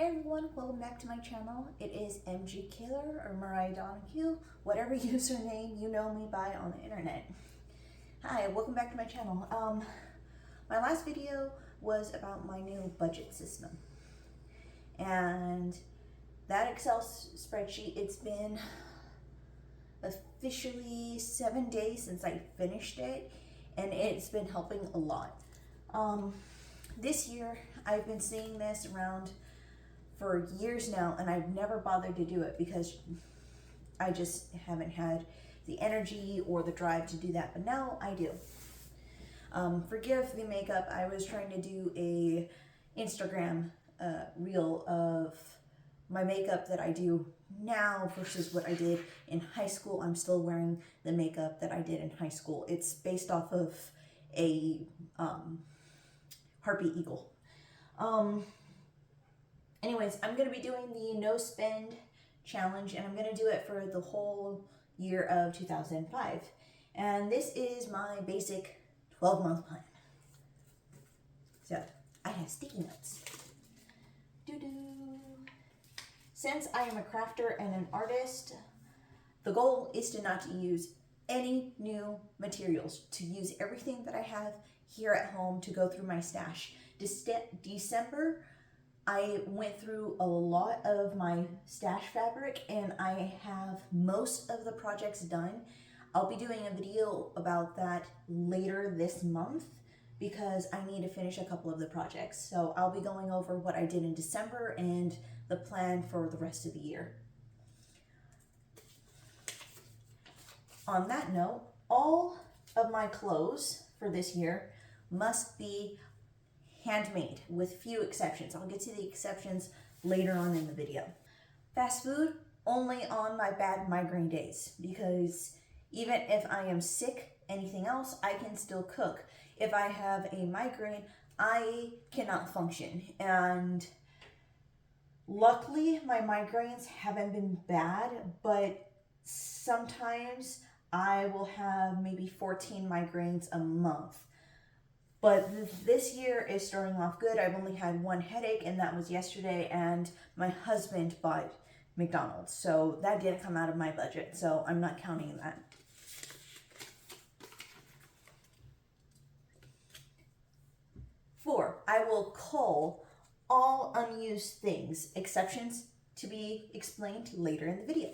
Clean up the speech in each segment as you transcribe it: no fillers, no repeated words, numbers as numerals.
everyone, welcome back to my channel. It is MG Kaler or Mariah Donahue, whatever username you know me by on the internet. Hi, welcome back to my channel. My last video was about my new budget system. And that Excel spreadsheet, it's been officially 7 days since I finished it, and it's been helping a lot. This year, I've been seeing this around for years now, and I've never bothered to do it because I just haven't had the energy or the drive to do that, but now I do. Forgive the makeup. I was trying to do a Instagram reel of my makeup that I do now versus what I did in high school. I'm still wearing the makeup that I did in high school. It's based off of a harpy eagle. Anyways, I'm going to be doing the no spend challenge, and I'm going to do it for the whole year of 2005. And this is my basic 12-month plan. So, I have sticky notes. Since I am a crafter and an artist, the goal is to not to use any new materials, to use everything that I have here at home to go through my stash. December, I went through a lot of my stash fabric and I have most of the projects done. I'll be doing a video about that later this month because I need to finish a couple of the projects. So I'll be going over what I did in December and the plan for the rest of the year. On that note, all of my clothes for this year must be handmade with few exceptions. I'll get to the exceptions later on in the video. Fast food only on my bad migraine days, because even if I am sick, anything else, I can still cook. If I have a migraine, I cannot function. And luckily, my migraines haven't been bad, but sometimes I will have maybe 14 migraines a month. But this year is starting off good. I've only had one headache, and that was yesterday, and my husband bought McDonald's. So that didn't come out of my budget, so I'm not counting that. Four, I will cull all unused things, exceptions to be explained later in the video.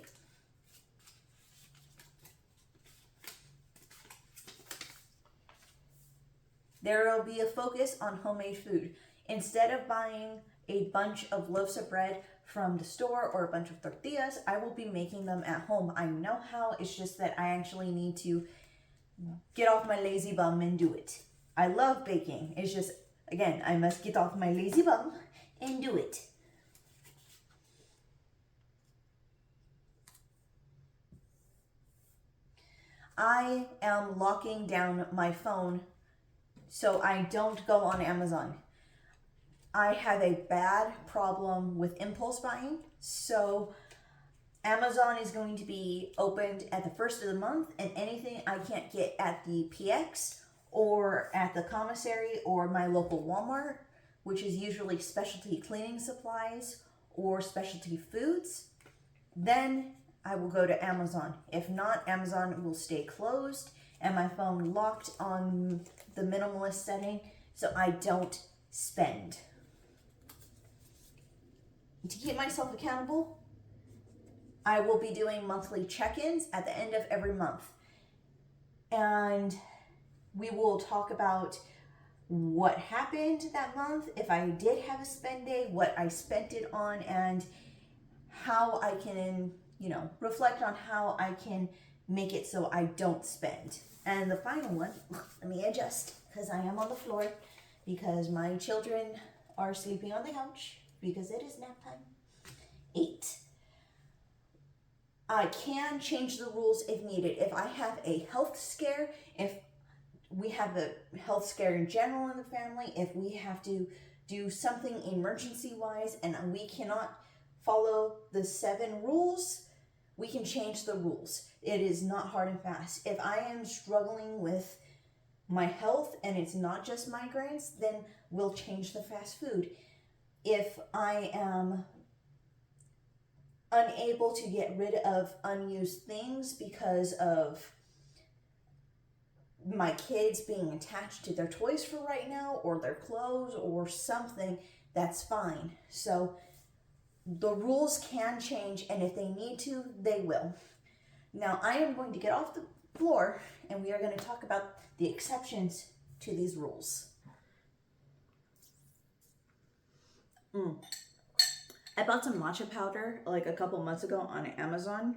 There will be a focus on homemade food. Instead of buying a bunch of loaves of bread from the store or a bunch of tortillas, I will be making them at home. I know how, it's just that I actually need to get off my lazy bum and do it. I love baking. It's just, again, I must get off my lazy bum and do it. I am locking down my phone so I don't go on Amazon. I have a bad problem with impulse buying, so Amazon is going to be opened at the first of the month, and anything I can't get at the PX or at the commissary or my local Walmart, which is usually specialty cleaning supplies or specialty foods, then I will go to Amazon. If not, Amazon will stay closed and my phone locked on the minimalist setting so I don't spend. To keep myself accountable, I will be doing monthly check-ins at the end of every month. And we will talk about what happened that month, if I did have a spend day, what I spent it on, and how I can, reflect on how I can make it so I don't spend. And the final one, let me adjust because I am on the floor because my children are sleeping on the couch because it is nap time. 8. I can change the rules if needed. If I have a health scare, if we have a health scare in general in the family, if we have to do something emergency-wise and we cannot follow the 7 rules, we can change the rules. It is not hard and fast. If I am struggling with my health and it's not just migraines, then we'll change the fast food. If I am unable to get rid of unused things because of my kids being attached to their toys for right now, or their clothes, or something, that's fine. So the rules can change, and if they need to, they will. Now, I am going to get off the floor, and we are going to talk about the exceptions to these rules. I bought some matcha powder like a couple months ago on Amazon,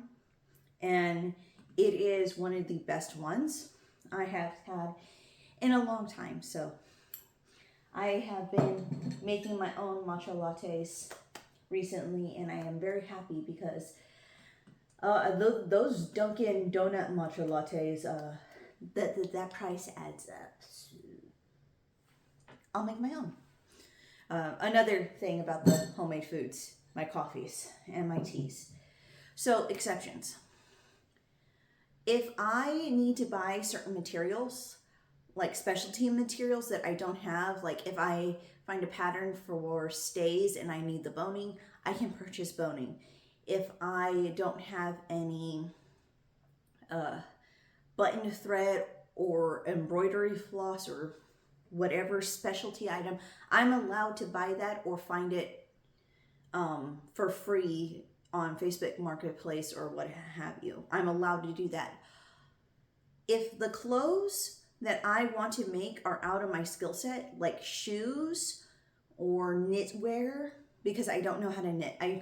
and it is one of the best ones I have had in a long time. So I have been making my own matcha lattes recently, and I am very happy because those Dunkin' Donut matcha lattes, that price adds up. So I'll make my own. Another thing about the homemade foods, my coffees and my teas. So, exceptions. If I need to buy certain materials, like specialty materials that I don't have, like if I find a pattern for stays and I need the boning, I can purchase boning. If I don't have any button thread or embroidery floss or whatever specialty item, I'm allowed to buy that or find it for free on Facebook Marketplace or what have you. I'm allowed to do that. If the clothes that I want to make are out of my skill set, like shoes or knitwear, because I don't know how to knit. I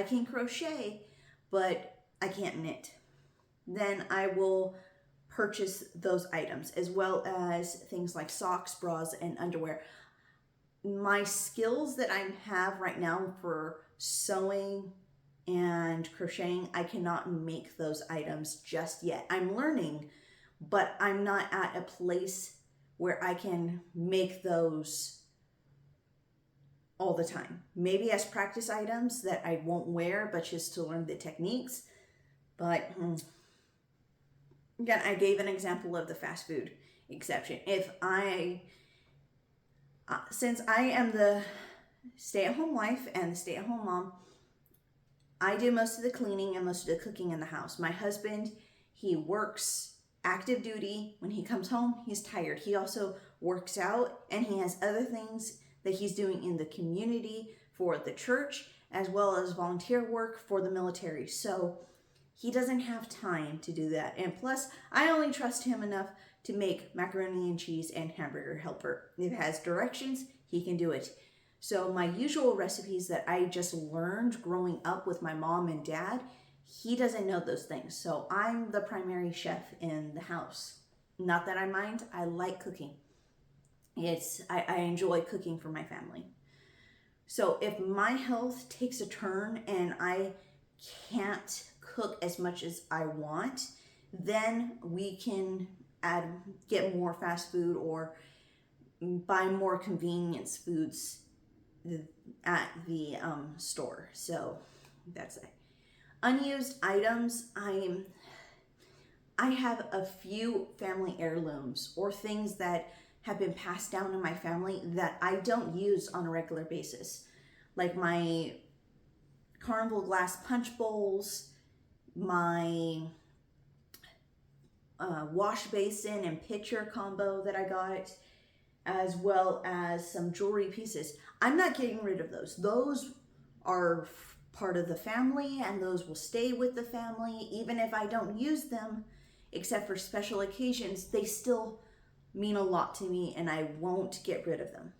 can crochet, but I can't knit. Then I will purchase those items, as well as things like socks, bras, and underwear. My skills that I have right now for sewing and crocheting, I cannot make those items just yet. I'm learning, but I'm not at a place where I can make those all the time. Maybe as practice items that I won't wear, but just to learn the techniques. But again, I gave an example of the fast food exception. Since I am the stay-at-home wife and the stay-at-home mom, I do most of the cleaning and most of the cooking in the house. My husband, he works active duty. When he comes home, he's tired. He also works out, and he has other things that he's doing in the community for the church, as well as volunteer work for the military. So he doesn't have time to do that. And plus, I only trust him enough to make macaroni and cheese and hamburger helper. If it has directions, he can do it. So my usual recipes that I just learned growing up with my mom and dad, he doesn't know those things. So I'm the primary chef in the house. Not that I mind, I like cooking. I enjoy cooking for my family. So if my health takes a turn and I can't cook as much as I want, then we can get more fast food or buy more convenience foods at the store. So that's it. Unused items, I have a few family heirlooms or things that have been passed down in my family that I don't use on a regular basis. Like my carnival glass punch bowls, my wash basin and pitcher combo that I got, as well as some jewelry pieces. I'm not getting rid of those. Those are part of the family, and those will stay with the family. Even if I don't use them, except for special occasions, they still mean a lot to me, and I won't get rid of them.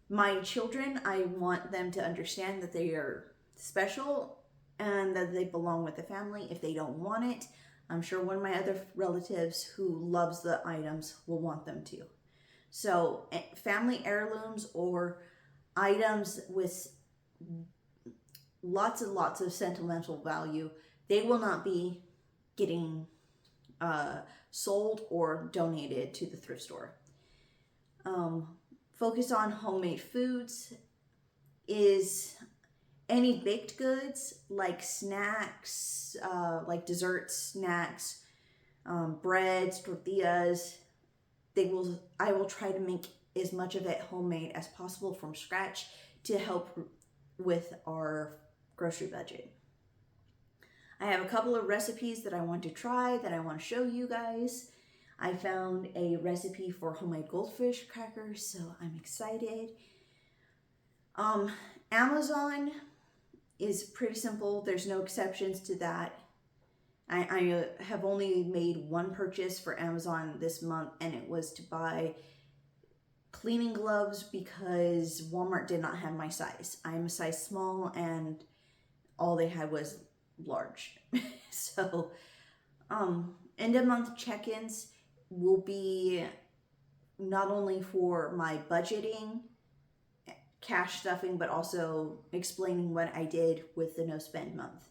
My children, I want them to understand that they are special and that they belong with the family. If they don't want it, I'm sure one of my other relatives who loves the items will want them to. So family heirlooms or items with lots and lots of sentimental value, they will not be getting sold or donated to the thrift store. Focus on homemade foods is any baked goods like snacks, like desserts, snacks, breads, tortillas. I will try to make as much of it homemade as possible from scratch, to help with our grocery budget. I have a couple of recipes that I want to try, that I want to show you guys. I found a recipe for homemade goldfish crackers, so I'm excited. Amazon is pretty simple. There's no exceptions to that. I have only made one purchase for Amazon this month, and it was to buy cleaning gloves because Walmart did not have my size. I'm a size small, and all they had was large. So, end of month check-ins will be not only for my budgeting, cash stuffing, but also explaining what I did with the no spend month.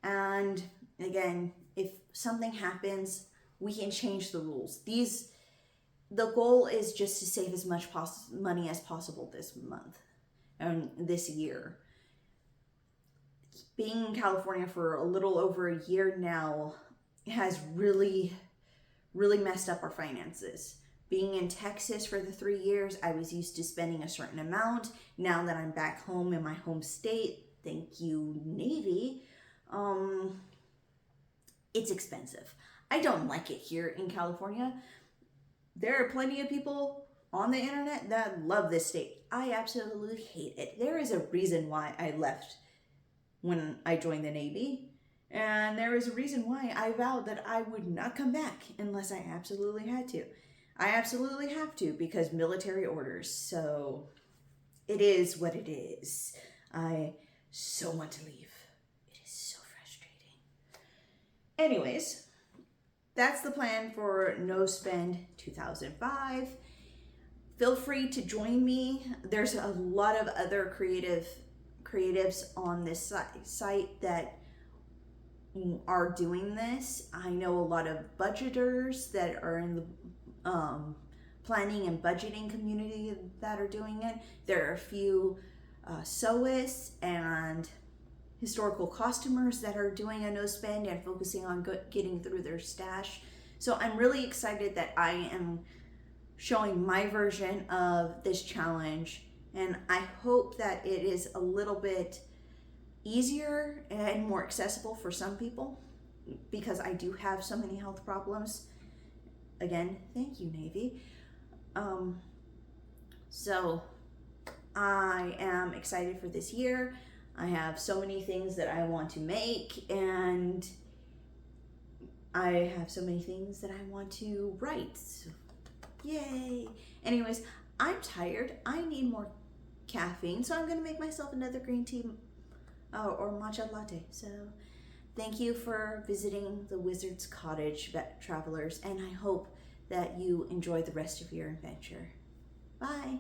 And again, if something happens, we can change the rules. The goal is just to save as much money as possible this month and this year. Being in California for a little over a year now has really messed up our finances. Being in Texas for the 3 years, I was used to spending a certain amount. Now that I'm back home in my home state, thank you, Navy, it's expensive. I don't like it here in California. There are plenty of people on the internet that love this state. I absolutely hate it. There is a reason why I left when I joined the Navy. And there is a reason why I vowed that I would not come back unless I absolutely had to. I absolutely have to because military orders. So it is what it is. I so want to leave. It is so frustrating. Anyways, that's the plan for No Spend 2005. Feel free to join me. There's a lot of other creatives on this site that are doing this. I know a lot of budgeters that are in the planning and budgeting community that are doing it. There are a few sewists and historical costumers that are doing a no spend and focusing on getting through their stash. So I'm really excited that I am showing my version of this challenge, and I hope that it is a little bit easier and more accessible for some people because I do have so many health problems. Again, thank you, Navy. So I am excited for this year. I have so many things that I want to make, and I have so many things that I want to write. So, yay! Anyways, I'm tired. I need more caffeine, so I'm going to make myself another green tea or matcha latte. So thank you for visiting the Wizard's Cottage, travelers, and I hope that you enjoy the rest of your adventure. Bye!